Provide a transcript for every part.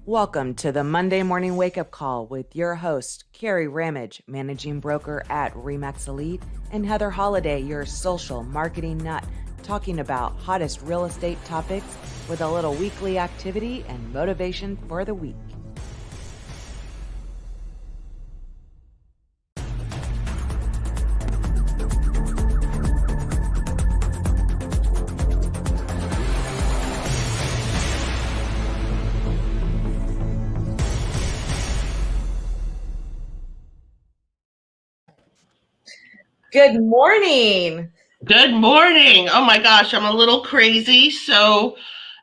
Welcome to the Monday Morning Wake Up Call with your host, Kerry Ramage, managing broker at Remax Elite, and Heather Holiday, your social marketing nut, talking about hottest real estate topics with a little weekly activity and motivation for the week. Good morning. Good morning. Oh my gosh, I'm a little crazy. So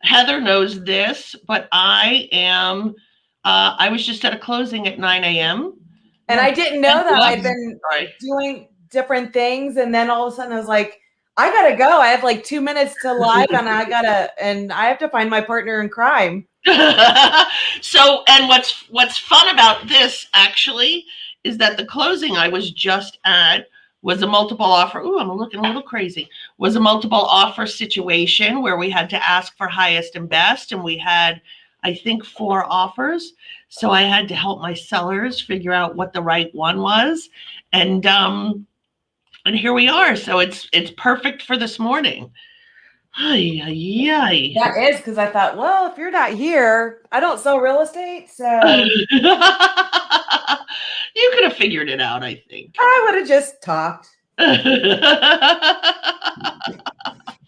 Heather knows this, but I was just at a closing at 9 a.m. And I didn't know that. I've been doing different things. And then all of a sudden I was like, I gotta go. I have like 2 minutes to live and I have to find my partner in crime. So, and what's fun about this actually is that the closing I was just at was a multiple offer. Ooh, I'm looking a little crazy. Was a multiple offer situation where we had to ask for highest and best, and we had, I think, 4 offers. So I had to help my sellers figure out what the right one was, and here we are. So it's perfect for this morning. Ay, ay, ay. That is because I thought, well, if you're not here, I don't sell real estate, so you could have figured it out, I think. I would have just talked. Like, I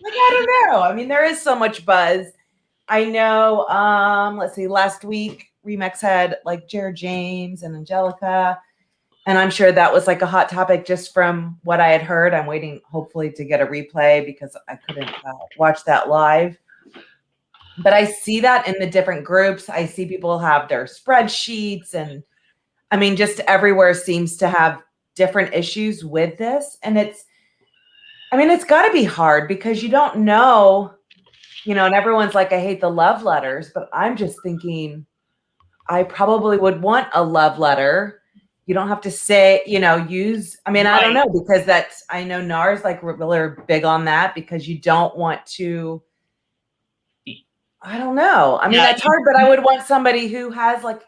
don't know. I mean, there is so much buzz. I know, let's see, last week Remax had like Jared James and Angelica, and I'm sure that was like a hot topic just from what I had heard. I'm waiting hopefully to get a replay because I couldn't watch that live. But I see that in the different groups. I see people have their spreadsheets, and I mean, just everywhere seems to have different issues with this. And it's got to be hard because you don't know, and everyone's like, I hate the love letters, but I'm just thinking I probably would want a love letter. You don't have to say, use, right. I don't know, because I know NAR's like really big on that because you don't want to, I don't know. That's hard, but I would want somebody who has like,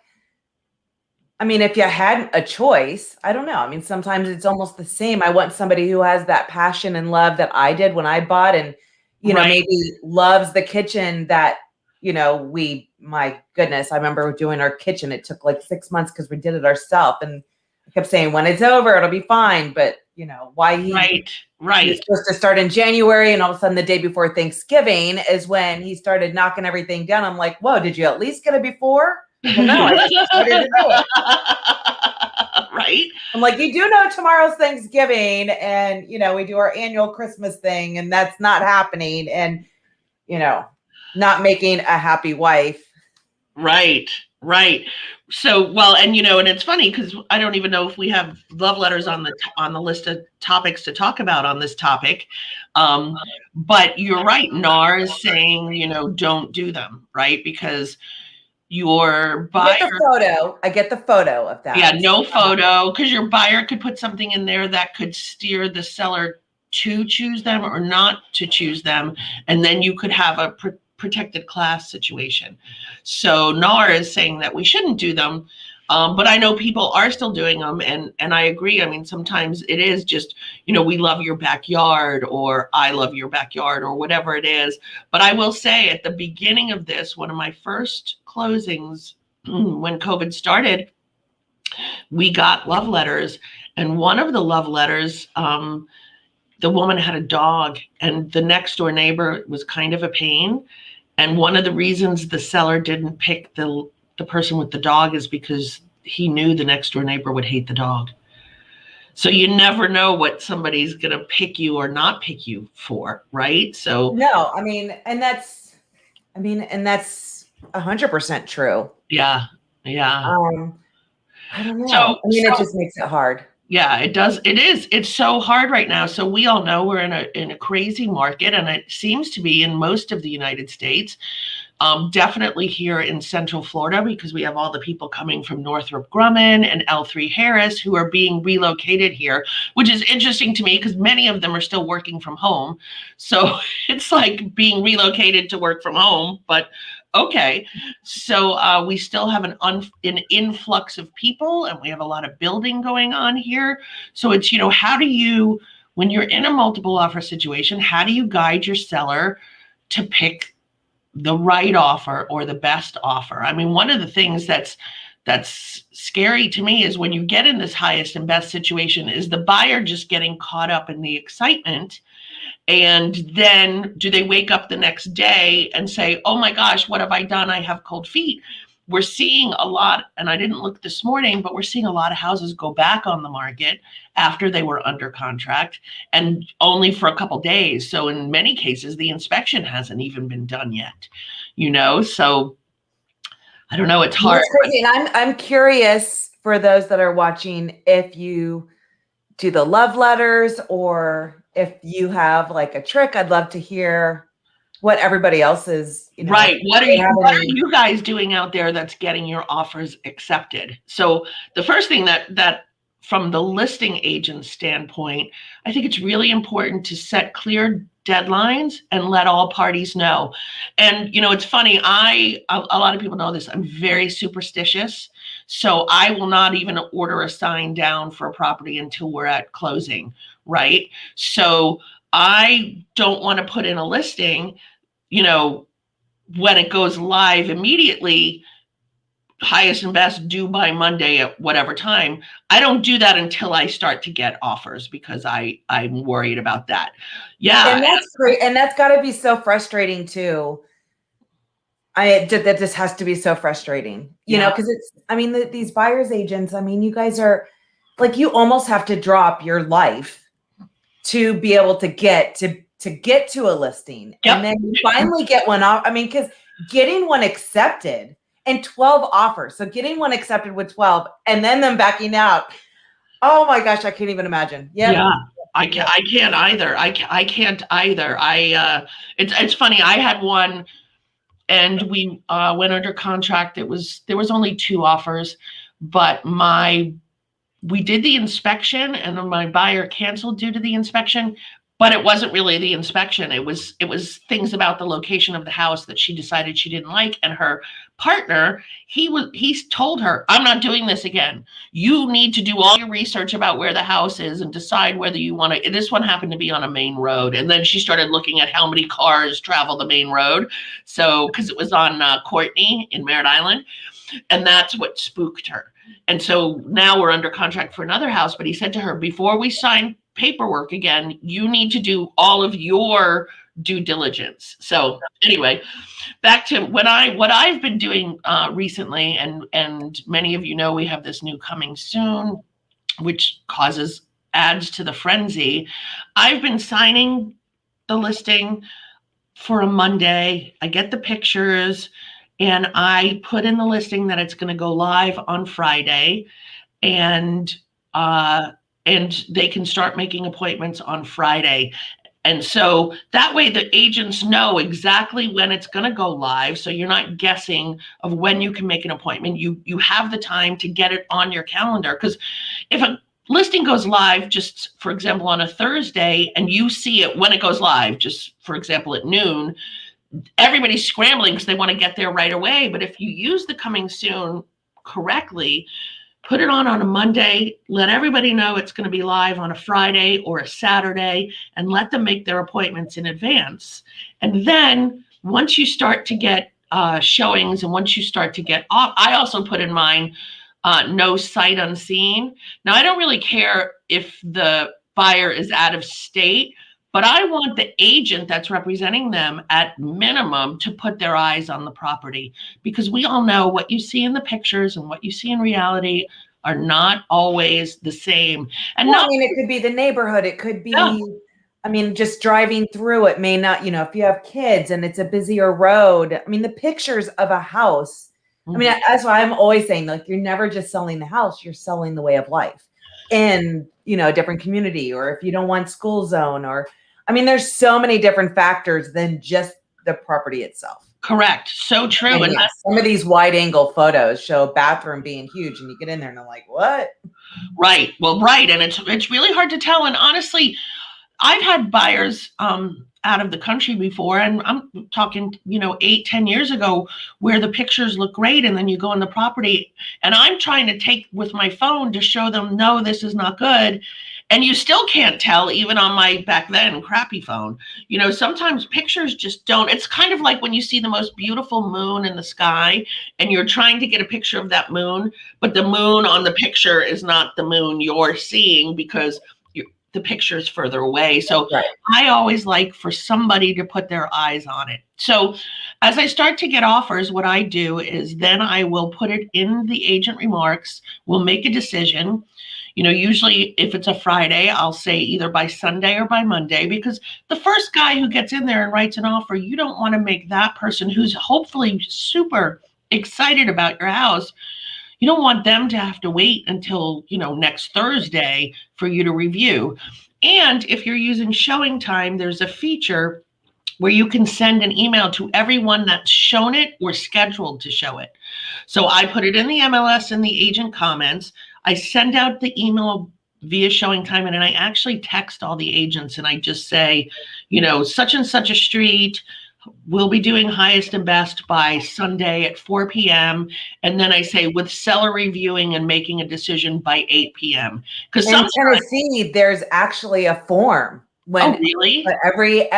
if you had a choice, I don't know. Sometimes it's almost the same. I want somebody who has that passion and love that I did when I bought and, maybe loves the kitchen that, my goodness, I remember doing our kitchen. It took like 6 months because we did it ourselves. And I kept saying, when it's over, it'll be fine. But, why he was supposed to start in January. And all of a sudden the day before Thanksgiving is when he started knocking everything down. I'm like, whoa, did you at least get it before? Well, no, I just started to do it. Right. I'm like, you do know tomorrow's Thanksgiving and, we do our annual Christmas thing and that's not happening. And, not making a happy wife. Right. So, well, and and it's funny because I don't even know if we have love letters on the list of topics to talk about on this topic. But you're right. NAR is saying, don't do them, right? Because your buyer. I get the photo of that. Yeah, no photo, because your buyer could put something in there that could steer the seller to choose them or not to choose them. And then you could have a protected class situation. So NAR is saying that we shouldn't do them. But I know people are still doing them. And I agree. Sometimes it is just, we love your backyard or I love your backyard or whatever it is. But I will say at the beginning of this, one of my first closings when COVID started, we got love letters. And one of the love letters, the woman had a dog and the next door neighbor was kind of a pain. And one of the reasons the seller didn't pick the person with the dog is because he knew the next door neighbor would hate the dog. So you never know what somebody's going to pick you or not pick you for, right? So no, and that's 100% true. Yeah. I don't know. It just makes it hard. Yeah, it does. It is. It's so hard right now. So we all know we're in a crazy market, and it seems to be in most of the United States. Definitely here in Central Florida, because we have all the people coming from Northrop Grumman and L3 Harris who are being relocated here, which is interesting to me because many of them are still working from home. So it's like being relocated to work from home. But Okay. So we still have an influx of people, and we have a lot of building going on here. So it's, how do you, when you're in a multiple offer situation, how do you guide your seller to pick the right offer or the best offer? I mean, one of the things that's scary to me is when you get in this highest and best situation is the buyer just getting caught up in the excitement. And then do they wake up the next day and say, oh my gosh, what have I done? I have cold feet. We're seeing a lot, and I didn't look this morning, but we're seeing a lot of houses go back on the market after they were under contract and only for a couple days. So in many cases, the inspection hasn't even been done yet, so I don't know. It's hard. That's crazy. And I'm curious for those that are watching, if you do the love letters or if you have like a trick. I'd love to hear what everybody else is, right. What are you guys doing out there that's getting your offers accepted? So the first thing that from the listing agent standpoint, I think it's really important to set clear deadlines and let all parties know. And, it's funny. A lot of people know this. I'm very superstitious. So I will not even order a sign down for a property until we're at closing. Right. So I don't want to put in a listing, when it goes live immediately, highest and best due by Monday at whatever time. I don't do that until I start to get offers because I'm worried about that. Yeah. And that's great. And that's got to be so frustrating too. That just has to be so frustrating, because these buyer's agents, you guys are like, you almost have to drop your life to be able to get to a listing. Yep. And then you finally get one off. Because getting one accepted and 12 offers. So getting one accepted with 12 and then them backing out. Oh my gosh, I can't even imagine. Yep. Yeah. I can't either. I can't either. It's funny. I had one and we went under contract. There was only 2 offers, but we did the inspection and then my buyer canceled due to the inspection. But it wasn't really the inspection. It was things about the location of the house that she decided she didn't like. And her partner, he's told her, I'm not doing this again. You need to do all your research about where the house is and decide whether you want to. This one happened to be on a main road. And then she started looking at how many cars travel the main road. So, because it was on Courtney in Merritt Island. And that's what spooked her. And so now we're under contract for another house. But he said to her, before we sign paperwork again, you need to do all of your due diligence. So anyway, back to what I've been doing recently, and many of you know we have this new coming soon, which adds to the frenzy. I've been signing the listing for a Monday. I get the pictures and I put in the listing that it's going to go live on Friday, and they can start making appointments on Friday. And so that way the agents know exactly when it's going to go live. So you're not guessing of when you can make an appointment. You have the time to get it on your calendar. Because if a listing goes live, just for example, on a Thursday, and you see it when it goes live, just for example, at noon, everybody's scrambling because they want to get there right away. But if you use the coming soon correctly, put it on a Monday, let everybody know it's going to be live on a Friday or a Saturday, and let them make their appointments in advance. And then once you start to get showings and once you start to get off, I also put in mine, no sight unseen. Now, I don't really care if the buyer is out of state, but I want the agent that's representing them at minimum to put their eyes on the property, because we all know what you see in the pictures and what you see in reality are not always the same. And it could be the neighborhood. It could be, just driving through it may not, if you have kids and it's a busier road. The pictures of a house. Mm-hmm. That's why I'm always saying, like, you're never just selling the house, you're selling the way of life in, a different community, or if you don't want school zone, or there's so many different factors than just the property itself. Correct. So true. And some of these wide angle photos show bathroom being huge and you get in there and they're like, what? Right. Well, right. And it's really hard to tell. And honestly, I've had buyers, out of the country before, and I'm talking, 8-10 years ago, where the pictures look great, and then you go on the property, and I'm trying to take with my phone to show them, no, this is not good. And you still can't tell, even on my back then crappy phone. Sometimes pictures just don't. It's kind of like when you see the most beautiful moon in the sky and you're trying to get a picture of that moon, but the moon on the picture is not the moon you're seeing because the picture is further away. So Right. I always like for somebody to put their eyes on it. So as I start to get offers, what I do is then I will put it in the agent remarks. We'll make a decision. Usually if it's a Friday, I'll say either by Sunday or by Monday, because the first guy who gets in there and writes an offer, you don't want to make that person who's hopefully super excited about your house. You don't want them to have to wait until, next Thursday for you to review. And if you're using Showing Time, there's a feature where you can send an email to everyone that's shown it or scheduled to show it. So I put it in the MLS in the agent comments. I send out the email via Showing Time, and then I actually text all the agents and I just say, such and such a street, we'll be doing highest and best by Sunday at 4 p.m. And then I say with seller reviewing and making a decision by 8 p.m. Because in Tennessee, there's actually a form. Oh, really? Every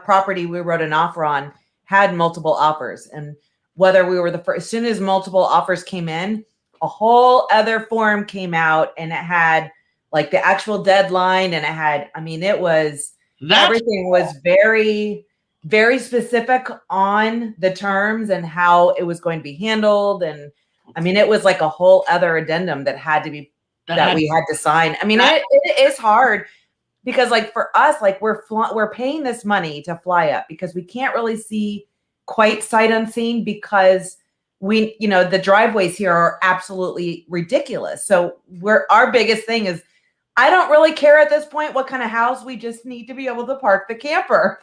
property we wrote an offer on had multiple offers. And whether we were the first, as soon as multiple offers came in, a whole other form came out and it had like the actual deadline. And it had, everything was very, very specific on the terms and how it was going to be handled. And it was like a whole other addendum that had to be, that we had to sign. It is hard because like for us, like we're paying this money to fly up because we can't really see quite sight unseen because the driveways here are absolutely ridiculous. So our biggest thing is, I don't really care at this point what kind of house, we just need to be able to park the camper,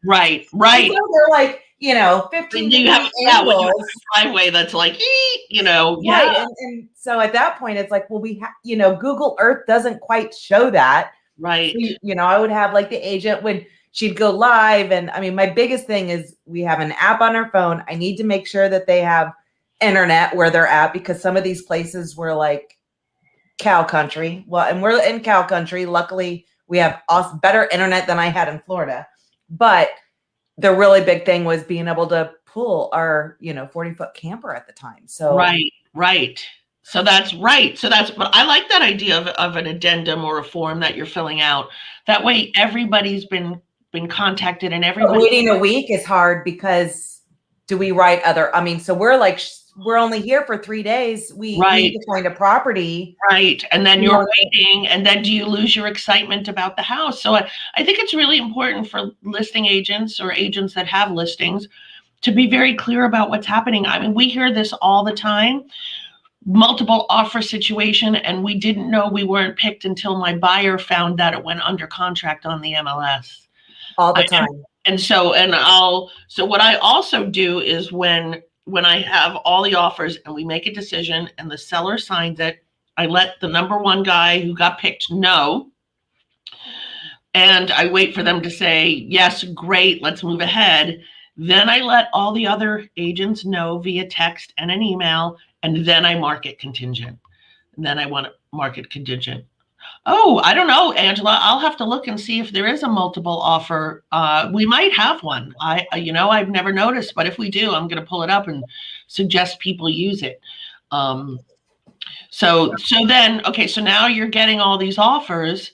Right. So they're like, 15 you have angles. A driveway that's like, Right. yeah. And so at that point, it's like, well, Google Earth doesn't quite show that. Right. So, I would have like the agent when she'd go live. And my biggest thing is we have an app on our phone. I need to make sure that they have internet where they're at because some of these places were like cow country. Well, and we're in cow country. Luckily, we have better internet than I had in Florida. But the really big thing was being able to pull our, 40-foot camper at the time. So right. So that's right. But I like that idea of an addendum or a form that you're filling out. That way, everybody's been contacted and everybody. But waiting a week is hard because do we write other? So we're only here for 3 days. We need to find a property. Right. And then you're waiting. And then do you lose your excitement about the house? So I think it's really important for listing agents or agents that have listings to be very clear about what's happening. We hear this all the time, multiple offer situation, and we didn't know we weren't picked until my buyer found that it went under contract on the MLS. All the time. So what I also do is when I have all the offers and we make a decision and the seller signs it, I let the number one guy who got picked know. And I wait for them to say, yes, great, let's move ahead. Then I let all the other agents know via text and an email, and then I mark it contingent. And then I want to mark it contingent. Oh, I don't know, Angela. I'll have to look and see if there is a multiple offer. We might have one. I've never noticed, but if we do, I'm going to pull it up and suggest people use it. So now you're getting all these offers.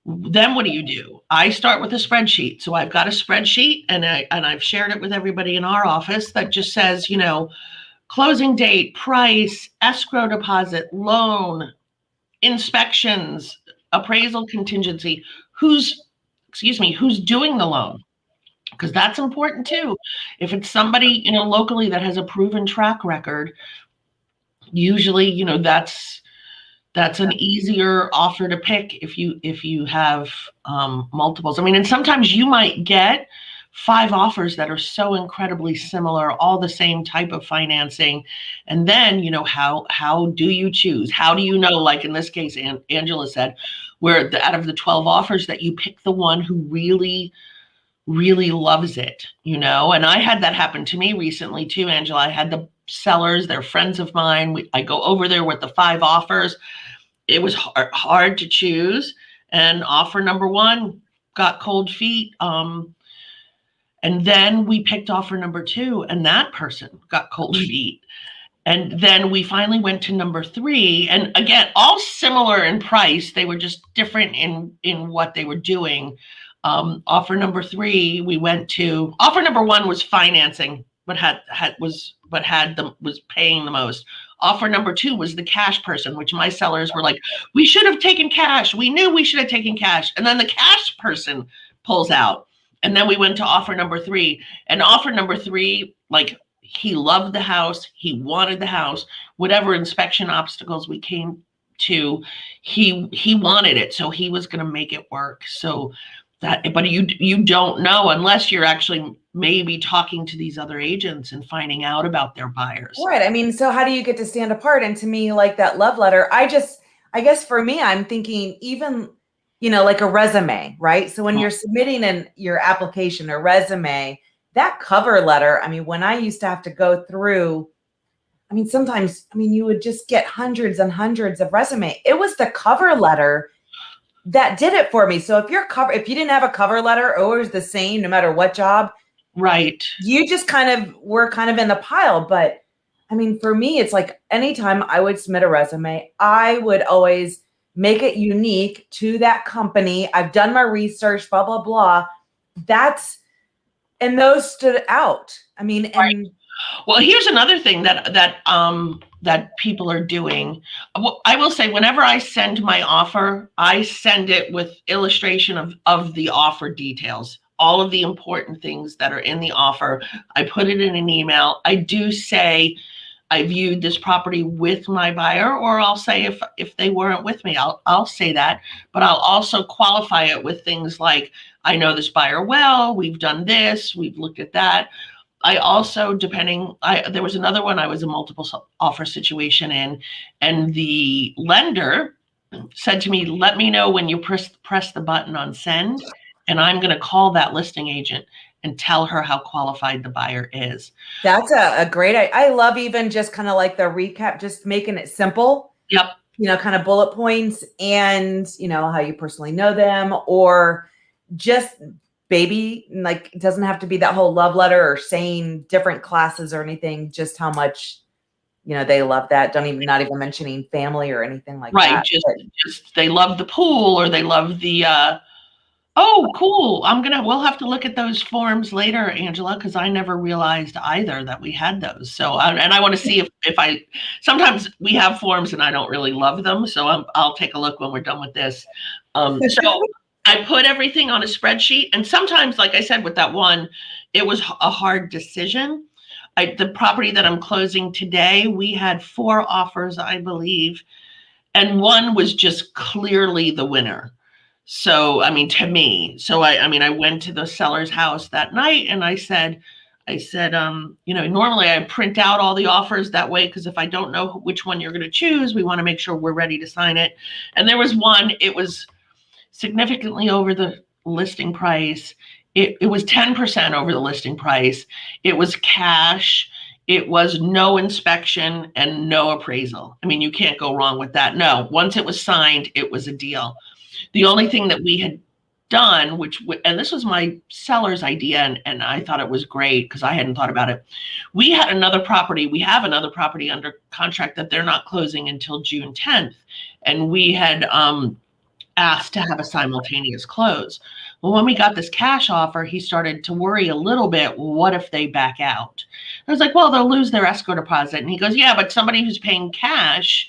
Then what do? I start with a spreadsheet. So I've got a spreadsheet and I've shared it with everybody in our office that just says, closing date, price, escrow deposit, loan, inspections, appraisal contingency, who's doing the loan, because that's important too. If it's somebody, locally that has a proven track record, usually, that's an easier offer to pick if you have multiples. And sometimes you might get 5 offers that are so incredibly similar, all the same type of financing. And then, how do you choose? How do you know, like in this case, Angela said, where out of the 12 offers that you pick the one who really really loves it, and I had that happen to me recently too, Angela. I had the sellers, they're friends of mine. I go over there with the 5 offers. It was hard to choose, and offer number 1 got cold feet. And then we picked offer number 2, and that person got cold feet. And then we finally went to number 3, and again, all similar in price. They were just different in what they were doing. Offer number 3, we went to. Offer number 1 was financing, but was paying the most. Offer number 2 was the cash person, which my sellers were like, we should have taken cash. We knew we should have taken cash. And then the cash person pulls out. And then we went to offer number 3. And offer number 3, like, he loved the house. He wanted the house. Whatever inspection obstacles we came to, he wanted it. So he was going to make it work. So but you don't know unless you're actually maybe talking to these other agents and finding out about their buyers. Right. I mean, so how do you get to stand apart? And to me, like that love letter, I guess for me, I'm thinking even, like a resume, right? So when you're submitting your application or resume, that cover letter, I mean, when I used to have to go through, I mean, sometimes, you would just get hundreds and hundreds of resume. It was the cover letter that did it for me. So if you didn't have a cover letter, or it was the same, no matter what job, right, you just were kind of in the pile. But I mean, for me, it's like anytime I would submit a resume, I would always make it unique to that company. I've done my research, blah, blah, blah. And those stood out. I mean, right. Well, here's another thing that people are doing. I will say, whenever I send my offer, I send it with illustration of the offer details, all of the important things that are in the offer. I put it in an email. I do say I viewed this property with my buyer, or I'll say if they weren't with me, I'll say that, but I'll also qualify it with things like, I know this buyer well, we've done this, we've looked at that. I also, there was another one I was a multiple offer situation in, and the lender said to me, let me know when you press the button on send, and I'm going to call that listing agent and tell her how qualified the buyer is. That's a great, I love even just kind of like the recap, just making it simple. Yep. Kind of bullet points and, how you personally know them, or just baby, like it doesn't have to be that whole love letter or saying different classes or anything, just how much, they love that. Not even mentioning family or anything like that. Right. Just they love the pool, or they love the, oh, cool. We'll have to look at those forms later, Angela, because I never realized either that we had those. So, and I want to see if sometimes we have forms and I don't really love them. So I'll take a look when we're done with this. So I put everything on a spreadsheet, and sometimes, like I said, with that one, it was a hard decision. The property that I'm closing today, we had 4 offers, I believe, and one was just clearly the winner. So, to me, I went to the seller's house that night, and I said, normally I print out all the offers that way, because if I don't know which one you're going to choose, we want to make sure we're ready to sign it. And there was one, it was significantly over the listing price. It was 10% over the listing price. It was cash. It was no inspection and no appraisal. You can't go wrong with that. No, once it was signed, it was a deal. The only thing that we had done, and this was my seller's idea, and I thought it was great because I hadn't thought about it. We have another property under contract that they're not closing until June 10th. And we had asked to have a simultaneous close. Well, when we got this cash offer, he started to worry a little bit. What if they back out? I was like, well, they'll lose their escrow deposit. And he goes, yeah, but somebody who's paying cash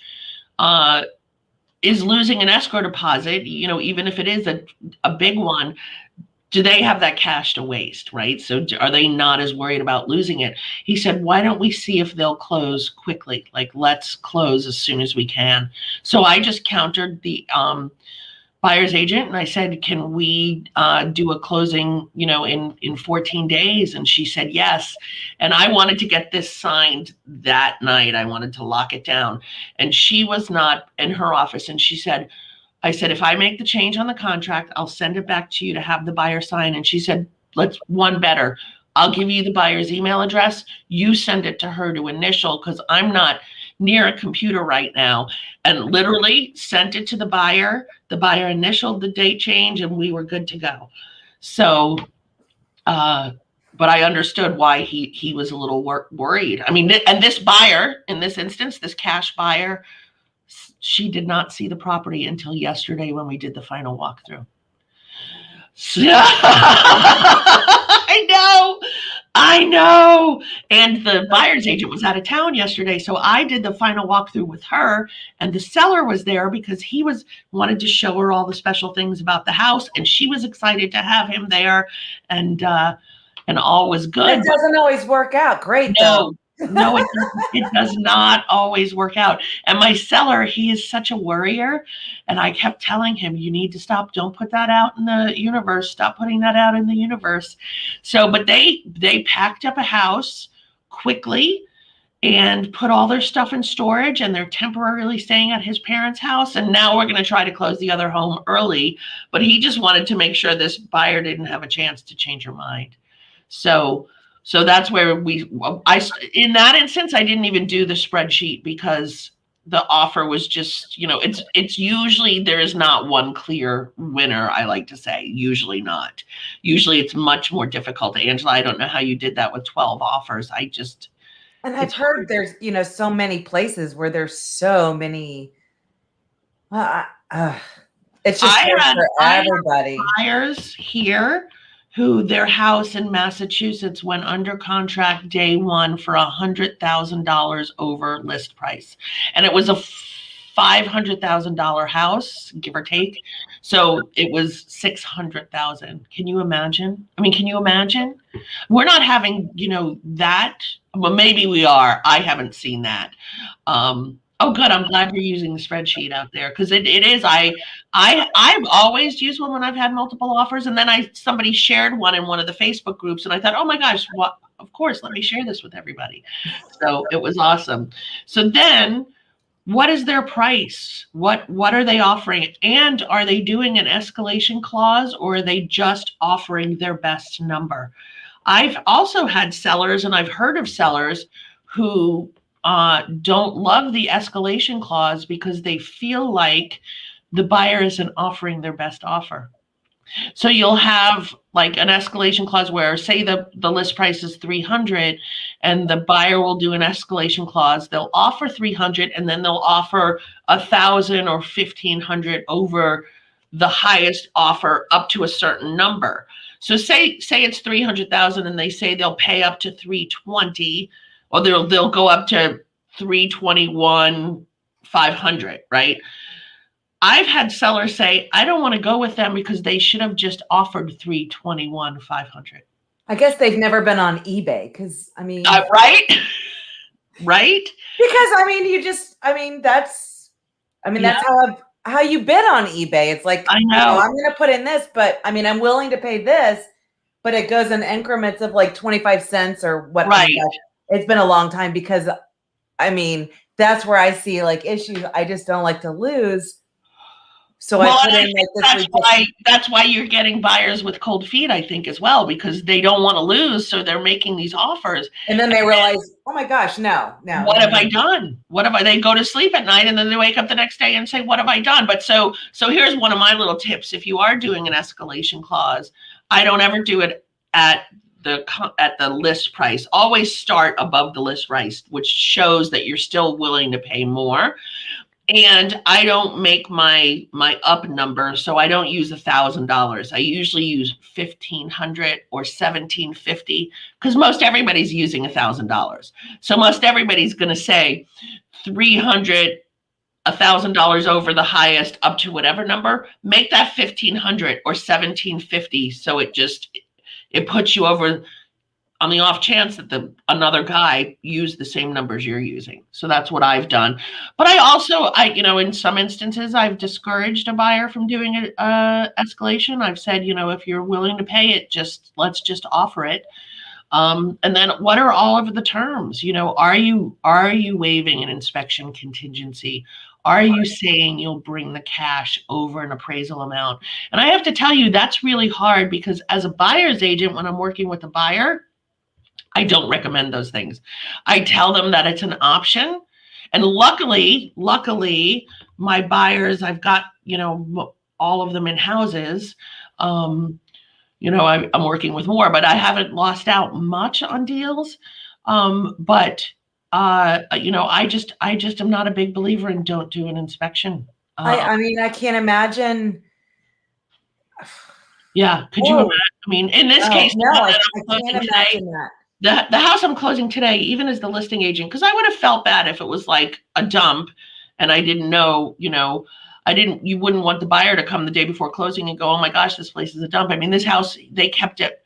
is losing an escrow deposit, even if it is a big one. Do they have that cash to waste, right? So are they not as worried about losing it? He said, why don't we see if they'll close quickly? Like, let's close as soon as we can. So I just countered the buyer's agent, and I said, can we do a closing, in 14 days? And she said yes. And I wanted to get this signed that night. I wanted to lock it down. And she was not in her office. And I said, if I make the change on the contract, I'll send it back to you to have the buyer sign. And she said, let's one better. I'll give you the buyer's email address. You send it to her to initial, because I'm not near a computer right now, and literally sent it to the buyer. The buyer initialed the date change and we were good to go. So, but I understood why he was a little worried. I mean, and this buyer, in this instance, this cash buyer, she did not see the property until yesterday when we did the final walkthrough. So, I know. And the buyer's agent was out of town yesterday, so I did the final walkthrough with her, and the seller was there because he wanted to show her all the special things about the house, and she was excited to have him there, and all was good. It doesn't always work out great, though. No, it does not always work out. And my seller, he is such a worrier. And I kept telling him, you need to stop. Don't put that out in the universe. Stop putting that out in the universe. So, but they packed up a house quickly and put all their stuff in storage, and they're temporarily staying at his parents' house. And now we're going to try to close the other home early. But he just wanted to make sure this buyer didn't have a chance to change her mind. So that's where in that instance, I didn't even do the spreadsheet because the offer was just, it's usually, there is not one clear winner. I like to say, usually not. Usually it's much more difficult. Angela, I don't know how you did that with 12 offers. And I've heard there's, so many places where there's so many, it's just for everybody. Buyers here who their house in Massachusetts went under contract day one for $100,000 over list price. And it was a $500,000 house, give or take. So it was $600,000. Can you imagine? Can you imagine? We're not having, that. Well, maybe we are. I haven't seen that. Oh, good. I'm glad you're using the spreadsheet out there, because it is. I've always used one when I've had multiple offers, and then somebody shared one in one of the Facebook groups, and I thought, oh my gosh, what? Of course, let me share this with everybody. So it was awesome. So then, what is their price? What are they offering? And are they doing an escalation clause, or are they just offering their best number? I've also had sellers, and I've heard of sellers who don't love the escalation clause because they feel like the buyer isn't offering their best offer. So you'll have like an escalation clause where, say the list price is $300 and the buyer will do an escalation clause. They'll offer $300 and then they'll offer $1,000 or $1,500 over the highest offer up to a certain number. So say it's $300,000 and they say they'll pay up to $320,000. Or they'll go up to $321,500, right? I've had sellers say, I don't want to go with them because they should have just offered $321,500. I guess they've never been on eBay because right? Right? Because that's how you bid on eBay. It's like, I know I'm going to put in this, but I'm willing to pay this, but it goes in increments of like 25 cents or what. Right. It's been a long time because that's where I see like issues. I just don't like to lose. So I put in like this. That's why you're getting buyers with cold feet, I think, as well, because they don't want to lose. So they're making these offers. And then they realize, oh my gosh, no. What have I done? They go to sleep at night and then they wake up the next day and say, what have I done? But so here's one of my little tips. If you are doing an escalation clause, I don't ever do it at the list price. Always start above the list price, which shows that you're still willing to pay more. And I don't make my up number, so I don't use $1,000. I usually use $1,500 or $1,750 because most everybody's using $1,000. So most everybody's going to say $300, $1,000 over the highest up to whatever number. Make that $1,500 or $1,750. So it puts you over on the off chance that another guy used the same numbers you're using. So that's what I've done. But I also, in some instances, I've discouraged a buyer from doing an escalation. I've said, if you're willing to pay it, let's just offer it. And then what are all of the terms? Are you waiving an inspection contingency? Are you saying you'll bring the cash over an appraisal amount? And I have to tell you, that's really hard because as a buyer's agent, when I'm working with a buyer, I don't recommend those things. I tell them that it's an option. And luckily, my buyers, I've got, all of them in houses. I'm working with more, but I haven't lost out much on deals. I just am not a big believer in don't do an inspection. I mean, I can't imagine. Yeah. Could you imagine? I mean, in this case, no, I can't imagine that. The house I'm closing today, even as the listing agent, because I would have felt bad if it was like a dump and I didn't know, you wouldn't want the buyer to come the day before closing and go, oh my gosh, this place is a dump. I mean, this house, they kept it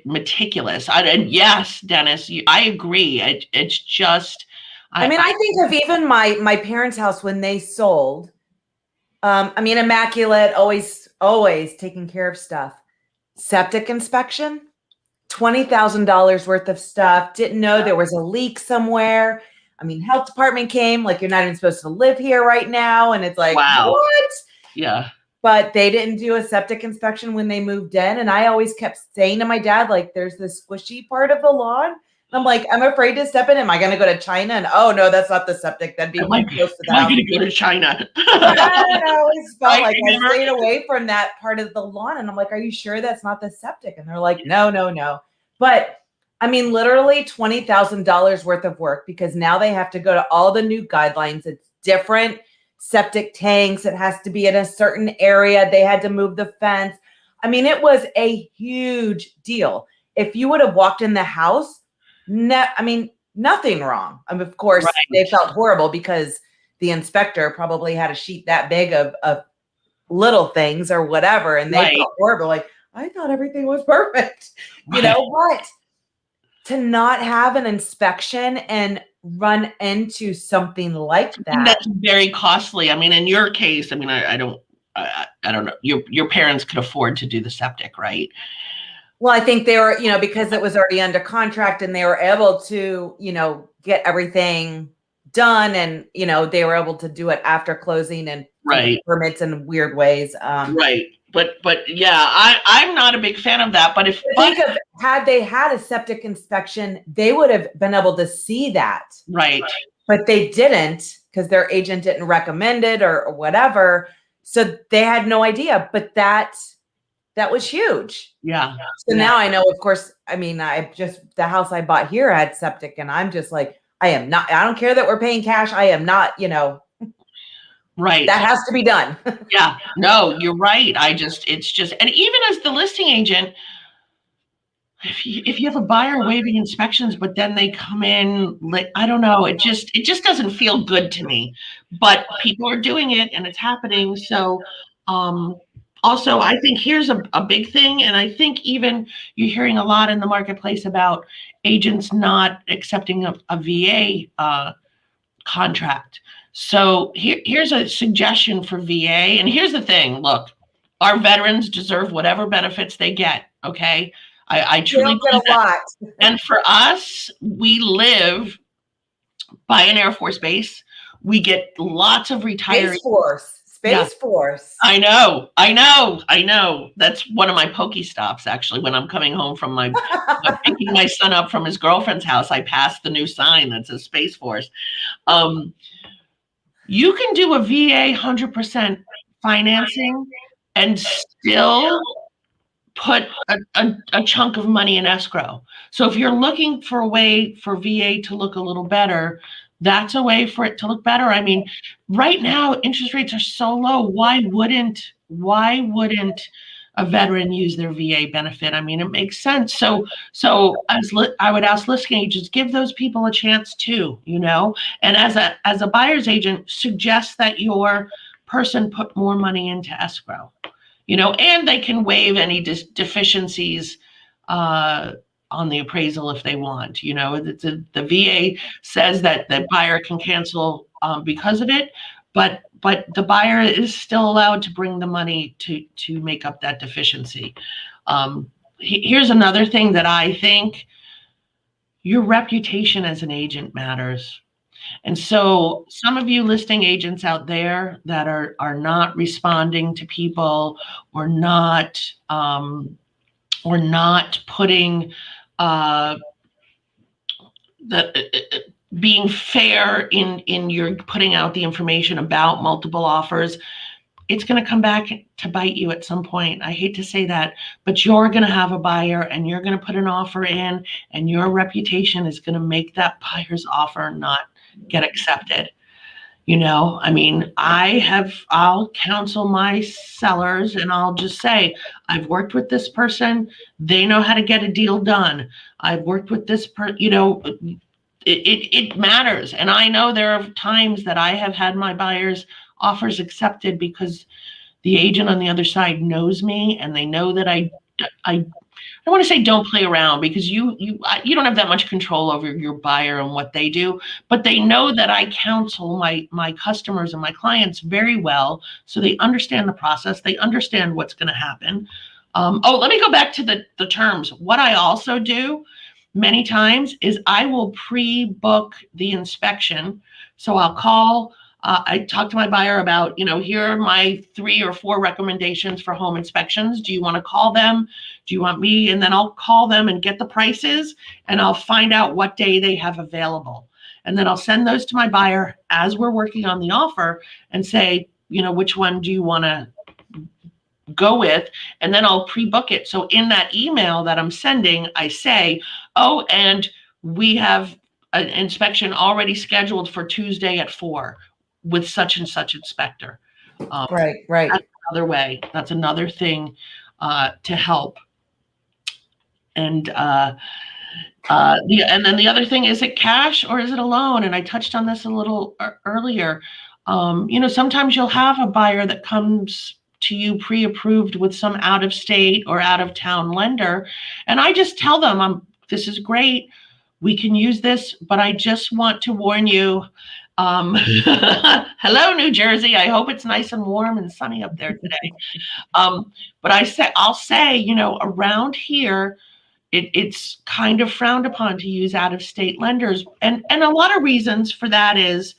meticulous. And yes, Dennis, I agree. It's just, I think of even my parents' house when they sold. Immaculate, always taking care of stuff. Septic inspection, $20,000 worth of stuff. Didn't know there was a leak somewhere. Health department came, like, you're not even supposed to live here right now. And it's like, wow. What? Yeah. But they didn't do a septic inspection when they moved in. And I always kept saying to my dad, like, there's this squishy part of the lawn. I'm like, I'm afraid to step in. Am I going to go to China? And oh no, that's not the septic. That'd be close to the house. Am I going to go to China? I always felt like I stayed away from that part of the lawn. And I'm like, are you sure that's not the septic? And they're like, no. But literally $20,000 worth of work, because now they have to go to all the new guidelines. It's different septic tanks. It has to be in a certain area. They had to move the fence. It was a huge deal. If you would have walked in the house, nothing wrong. Of course, right. They felt horrible because the inspector probably had a sheet that big of little things or whatever. And they felt horrible. Like, I thought everything was perfect, but to not have an inspection and run into something like that. And that's very costly. In your case, I don't know. Your parents could afford to do the septic, right? Well, I think they were, because it was already under contract and they were able to, get everything done and, they were able to do it after closing and permits in weird ways. Right. But yeah, I'm not a big fan of that. But had they had a septic inspection, they would have been able to see that. Right. But they didn't because their agent didn't recommend it or whatever. So they had no idea. But that was huge. Yeah. So now I know, of course, the house I bought here had septic and I'm just like, I don't care that we're paying cash. I am not, right. That has to be done. Yeah, no, you're right. It's just, and even as the listing agent, if you have a buyer waiving inspections, but then they come in, I don't know, it just doesn't feel good to me, but people are doing it and it's happening. So, also, I think here's a big thing, and I think even you're hearing a lot in the marketplace about agents not accepting a VA contract. So here's a suggestion for VA, and here's the thing. Look, our veterans deserve whatever benefits they get, okay? I truly get a lot. And for us, we live by an Air Force base. We get lots of retirees. Space Force. I know. That's one of my pokey stops, actually. When I'm coming home from picking my son up from his girlfriend's house, I pass the new sign that says Space Force. You can do a VA 100% financing and still put a chunk of money in escrow. So if you're looking for a way for VA to look a little better, that's a way for it to look better. Right now, interest rates are so low. Why wouldn't a veteran use their VA benefit? It makes sense. So I would ask listing agents, give those people a chance too, and as a buyer's agent, suggest that your person put more money into escrow, and they can waive any deficiencies on the appraisal if they want. The VA says that the buyer can cancel because of it, but the buyer is still allowed to bring the money to make up that deficiency. Here's another thing that I think: your reputation as an agent matters. And so some of you listing agents out there that are not responding to people, or not putting the being fair in your putting out the information about multiple offers, it's going to come back to bite you at some point. I hate to say that, but you're going to have a buyer and you're going to put an offer in, and your reputation is going to make that buyer's offer not get accepted. You know, I mean, I'll counsel my sellers and I'll just say, I've worked with this person. They know how to get a deal done. I've worked with this it matters. And I know there are times that I have had my buyers' offers accepted because the agent on the other side knows me, and they know that I don't want to say don't play around, because you don't have that much control over your buyer and what they do, but they know that I counsel my customers and my clients very well, so they understand the process. They understand what's going to happen. Let me go back to the terms. What I also do many times is I will pre-book the inspection. So I'll call, I talk to my buyer about, here are my 3 or 4 recommendations for home inspections. Do you want to call them? Do you want me? And then I'll call them and get the prices, and I'll find out what day they have available. And then I'll send those to my buyer as we're working on the offer and say, which one do you want to go with? And then I'll pre-book it. So in that email that I'm sending, I say, oh, and we have an inspection already scheduled for Tuesday at 4 with such and such inspector. Right. That's another way. That's another thing to help. And and then the other thing, is it cash or is it a loan? And I touched on this a little earlier. Sometimes you'll have a buyer that comes to you pre-approved with some out-of-state or out-of-town lender, and I just tell them, this is great, we can use this, but I just want to warn you, hello, New Jersey, I hope it's nice and warm and sunny up there today. But I'll say, around here, it's kind of frowned upon to use out-of-state lenders, and a lot of reasons for that is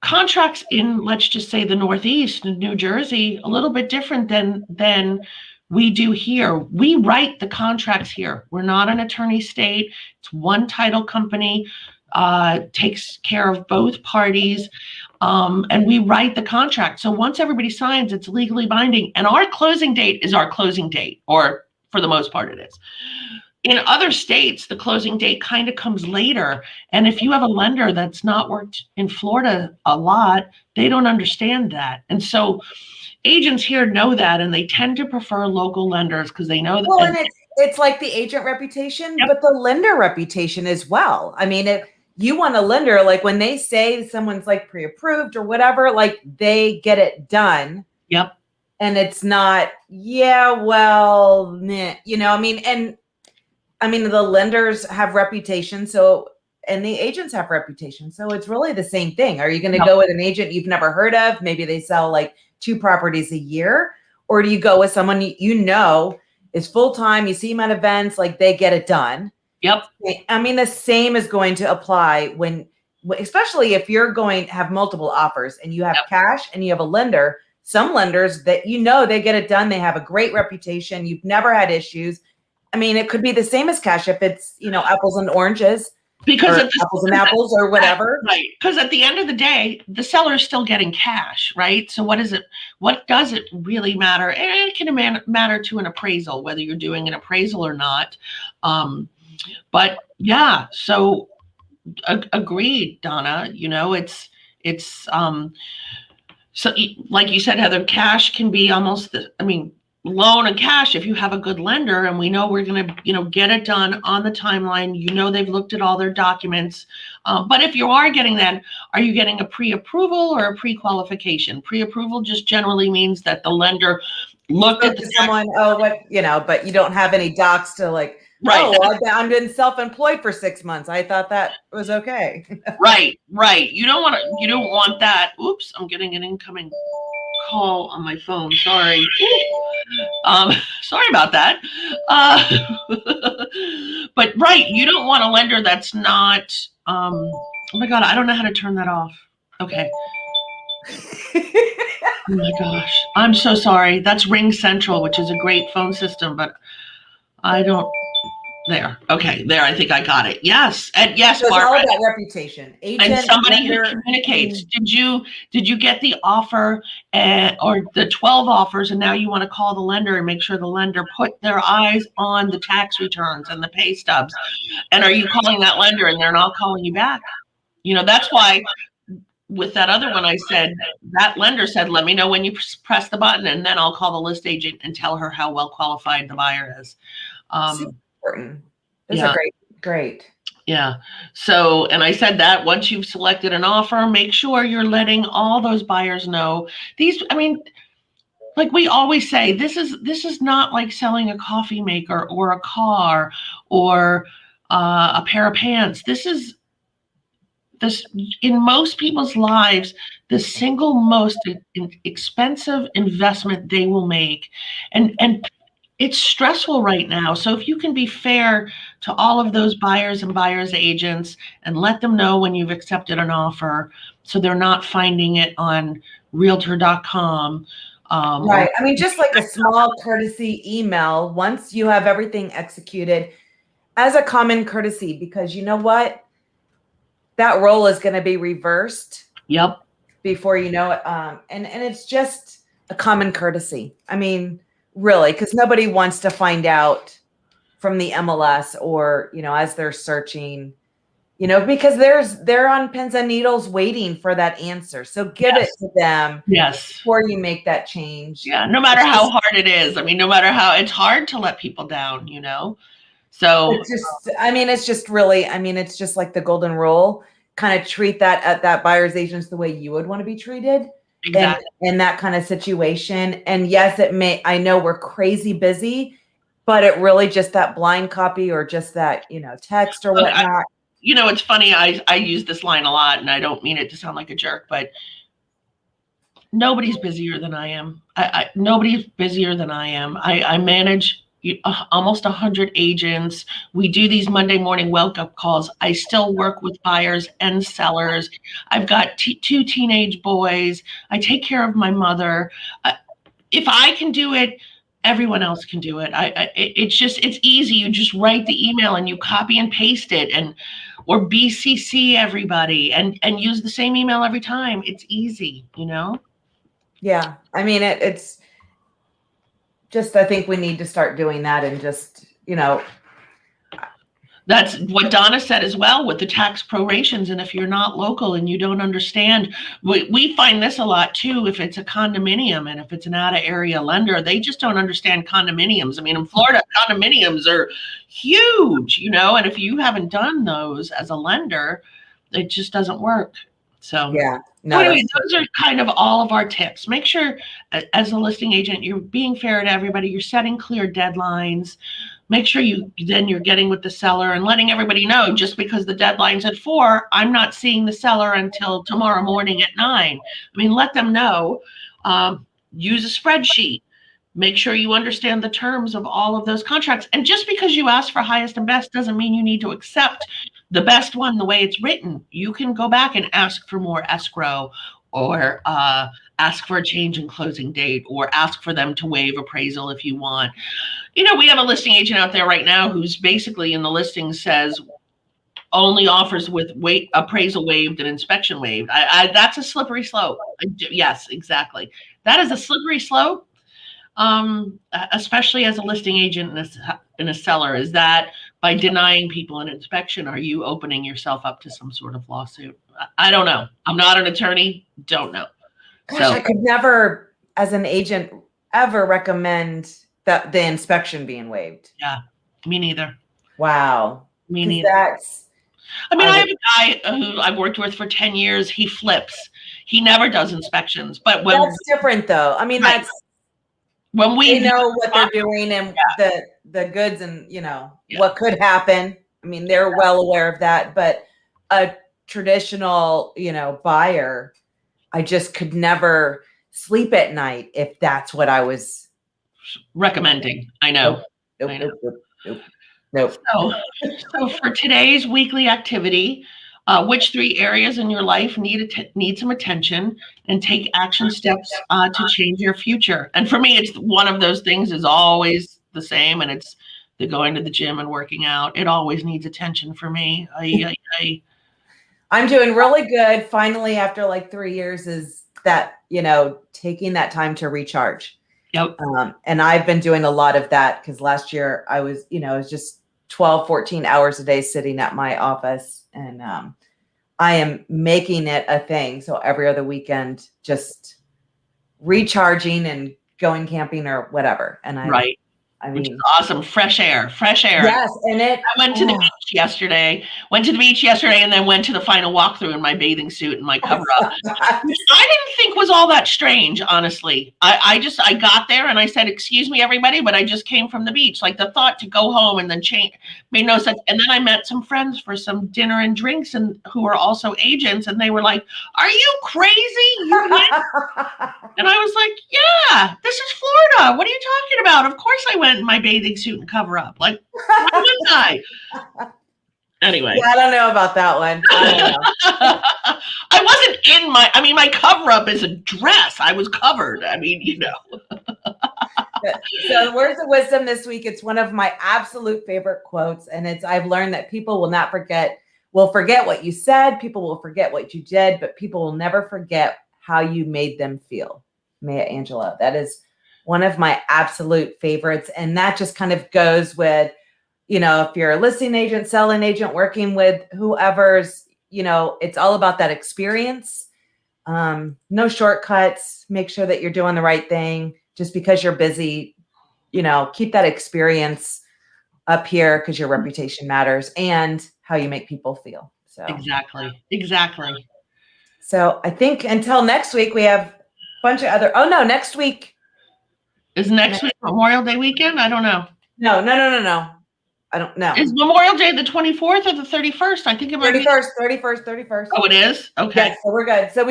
contracts in, let's just say, the Northeast and New Jersey, a little bit different than we do here. We write the contracts here. We're not an attorney state. It's one title company, takes care of both parties, and we write the contract. So once everybody signs, it's legally binding, and our closing date is our closing date, or for the most part it is. In other states, the closing date kind of comes later. And if you have a lender that's not worked in Florida a lot, they don't understand that. And so agents here know that, and they tend to prefer local lenders because they know that. Well, and it's like the agent reputation, yep, but the lender reputation as well. I mean, if you want a lender, like when they say someone's like pre-approved or whatever, like they get it done. Yep. And it's not, the lenders have reputation, and the agents have reputation. So it's really the same thing. Are you going to go with an agent you've never heard of? Maybe they sell like 2 properties a year. Or do you go with someone is full-time, you see them at events, like they get it done? Yep. The same is going to apply especially if you're going to have multiple offers and you have cash and you have a lender. Some lenders that they get it done, they have a great reputation, you've never had issues. It could be the same as cash if it's, apples and oranges, because apples and apples or whatever. Right. Because at the end of the day, the seller is still getting cash, right? So what does it really matter? And it can matter to an appraisal, whether you're doing an appraisal or not. But yeah, so agreed, Donna, it's so like you said, Heather, cash can be almost loan and cash if you have a good lender, and we know we're going to get it done on the timeline. They've looked at all their documents. But if you are getting that, are you getting a pre-approval or a pre-qualification? Pre-approval just generally means that the lender looked at someone, but you don't have any docs to like, right. I'm been self-employed for 6 months, I thought that was okay. Right. You don't want that. Oops, I'm getting an incoming call on my phone. Sorry. Sorry about that. But right, you don't want a lender that's not Oh my God, I don't know how to turn that off. Okay. Oh my gosh. I'm so sorry. That's Ring Central, which is a great phone system, but I don't. There. Okay. There. I think I got it. Yes. And yes, So it's all Barbara. about reputation. And Agent, somebody who lender, communicates. Did you get the offer or the 12 offers, and now you want to call the lender and make sure the lender put their eyes on the tax returns and the pay stubs? And are you calling that lender and they're not calling you back? That's why with that other one, I said, that lender said, let me know when you press the button, and then I'll call the list agent and tell her how well qualified the buyer is. super important. Those Yeah. are great. Yeah. So, and I said that once you've selected an offer, make sure you're letting all those buyers know. Like we always say, this is not like selling a coffee maker or a car or a pair of pants. This in most people's lives, the single most expensive investment they will make. And it's stressful right now. So if you can be fair to all of those buyers and buyers agents and let them know when you've accepted an offer, so they're not finding it on realtor.com. Right. I mean, just like a small courtesy email, once you have everything executed as a common courtesy, because you know what? That role is going to be reversed. Yep. Before you know it. And it's just a common courtesy. I mean, really, because nobody wants to find out from the MLS or, as they're searching, because they're on pins and needles waiting for that answer. So give it to them before you make that change. Yeah. No matter how hard it is. I mean, no matter how it's hard to let people down, So it's just like the golden rule. Kind of treat that buyer's agents the way you would want to be treated. Exactly. In that kind of situation. And yes, I know we're crazy busy, but it really just that blind copy or just that, text or whatnot. It's funny. I use this line a lot, and I don't mean it to sound like a jerk, but nobody's busier than I am. Nobody's busier than I am. I manage almost 100 agents. We do these Monday morning wake-up calls. I still work with buyers and sellers. I've got 2 teenage boys. I take care of my mother. If I can do it, everyone else can do it. It's easy. You just write the email and you copy and paste it, or BCC everybody and use the same email every time. It's easy, Yeah. I mean, it's just, I think we need to start doing that and just, That's what Donna said as well with the tax prorations. And if you're not local and you don't understand, we find this a lot too. If it's a condominium and if it's an out of area lender, they just don't understand condominiums. I mean, in Florida, condominiums are huge, and if you haven't done those as a lender, it just doesn't work. So yeah. No, anyway, those are kind of all of our tips. Make sure as a listing agent, you're being fair to everybody. You're setting clear deadlines. Make sure you're getting with the seller and letting everybody know, just because the deadline's at 4, I'm not seeing the seller until tomorrow morning at 9. I mean, let them know. Use a spreadsheet. Make sure you understand the terms of all of those contracts. And just because you ask for highest and best doesn't mean you need to accept the best one the way it's written. You can go back and ask for more escrow, or ask for a change in closing date, or ask for them to waive appraisal if you want. We have a listing agent out there right now who's basically in the listing says only offers with appraisal waived and inspection waived. That's a slippery slope. Yes, exactly. That is a slippery slope. Especially as a listing agent and a seller, is that by denying people an inspection, are you opening yourself up to some sort of lawsuit? I don't know. I'm not an attorney. Don't know. Gosh, I could never, as an agent, ever recommend that the inspection being waived. Yeah, me neither. Wow. Me neither. I have a guy who I've worked with for 10 years. He flips. He never does inspections. But that's different, though. I mean, that's when they know what they're doing and the goods and what could happen. I mean, they're well aware of that. But a traditional, buyer, I just could never sleep at night if that's what I was recommending. I know. Nope. So for today's weekly activity, Which 3 areas in your life need some attention, and take action steps to change your future. And for me, it's one of those things is always the same, and it's the going to the gym and working out. It always needs attention for me. I'm doing really good. Finally, after like 3 years, is that, taking that time to recharge. Yep. And I've been doing a lot of that because last year I was, it was just 12, 14 hours a day sitting at my office, and I am making it a thing. So every other weekend, just recharging and going camping or whatever. And Which is awesome. Fresh air. Yes. And I went to the beach yesterday, and then went to the final walkthrough in my bathing suit and my cover up, which I didn't think was all that strange, honestly. I got there and I said, "Excuse me, everybody, but I just came from the beach." Like, the thought to go home and then change made no sense. And then I met some friends for some dinner and drinks, and who are also agents, and they were like, "Are you crazy? You went?" And I was like, "Yeah, this is Florida. What are you talking about? Of course I went in my bathing suit and cover up. Like, why wouldn't I?" Anyway. Yeah, I don't know about that one. I don't know. I wasn't in my cover up is a dress. I was covered. So words of wisdom this week. It's one of my absolute favorite quotes. And I've learned that people will not forget what you said. People will forget what you did, but people will never forget how you made them feel. Maya Angelou. That is one of my absolute favorites. And that just kind of goes with, if you're a listing agent, selling agent, working with whoever's, it's all about that experience. No shortcuts. Make sure that you're doing the right thing. Just because you're busy, keep that experience up here, because your reputation matters, and how you make people feel. So Exactly. So I think until next week, we have a bunch of other. Oh no, next week. Is next week Memorial Day weekend? I don't know. No. I don't know. Is Memorial Day the 24th or the 31st? I think it might be 31st. Oh, it is? Okay. Yes, so we're good. So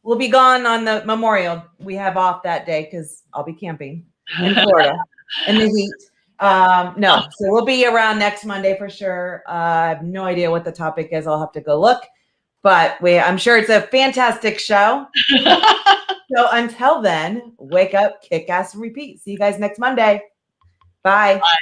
we'll be gone on the Memorial. We have off that day because I'll be camping in Florida in the heat. No, so we'll be around next Monday for sure. I have no idea what the topic is. I'll have to go look, but I'm sure it's a fantastic show. So until then, wake up, kick ass, and repeat. See you guys next Monday. Bye.